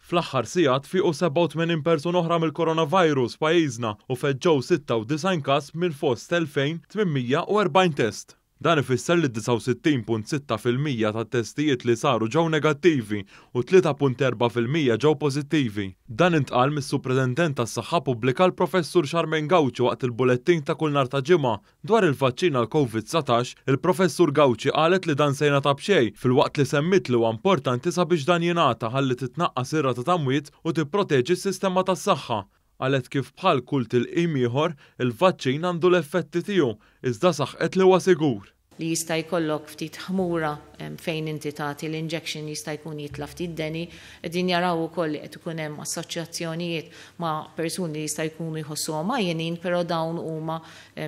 Fl-aħħar sigħat fiequ 87 persuna oħra mill-coronavirus pajjiżna u feġġew 96 każ minn fost 2840 test. Dan ifisser li 69.6% tat-testijiet li saru ġew negattivi u 3.4% ġew pożittivi. Dan intqal mis-Supretendent tas-Saħħa Pubblika l-Professur Charmaine Gauci waqt il-bulettin ta' kull nhar ta' ġimgħa dwar il-vaċċin għal COVID-19. Il-Professur Gauci qalet li dan se jingħata b'xejn filwaqt li semmit li huwa importanti sabiex dan jingħata ħalli titnaqqas ir-rata ta' mwiet u tipproteġi s-sistema tas-saħħa. Qalet kif bħal kull tilqim ieħor il-vaċċin għandu l-effetti tiegħu iżda saħqet li huwa sigur. Li jista' jkollok ftit ħmura fejn inti tagħti l-injection jista' jkun jitla ftit deni, qegħdin jaraw ukoll li qed ikun hemm assoċjazzjonijiet ma' persuni li jista' jkunu jħossuhom għajjenin, però dawn huma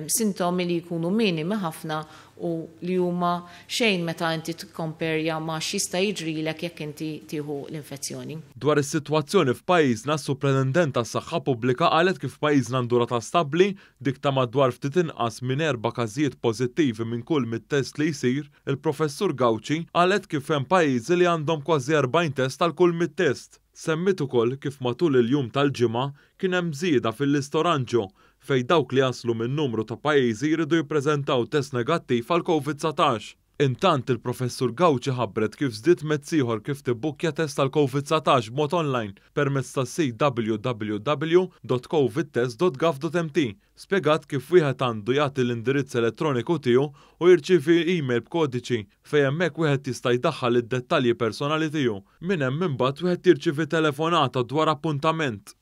sintomi li jkunu minimi ħafna u li huma xejn meta inti tikkomperja ma' x'jista' jiġrilek jekk inti tieħu l-infezzjoni. Dwar is-sitwazzjoni f'pajjiżna s-Supretendent tas-Saħħa Pubblika qalet kif pajjiżna għandu rata stabbli dik ta' madwar ftit inqas minn 4 każijiet pożittivi minn kull mit-test li jsir. Il-Professur Gauci qalet kif hemm pajjiżi li għandhom kważi 40 test għal kull mit-test. Semmit ukoll kif matul il-jum tal-ġimgħa kien hemm żieda fil-listoranġo fejn dawk li jaslu minn numru ta' pajjiżi jridu jippreżentaw test negattiv għal COVID-19. Intant il-Professur Gauci ħabbret kif żdied mezz ieħor kif tibbukkja test għal COVID-19 b'mod online permezz tas-sit www.covidtest.gov.mt. Spjegat kif wieħed għandu jagħti l-indirizz elettroniku tiegħu u jirċievi email b'kodiċi fejn hemmhekk wieħed jista' jdaħħal id-dettalji personali tiegħu. Minn hemm imbagħad wieħed jirċievi telefonata dwar appuntament.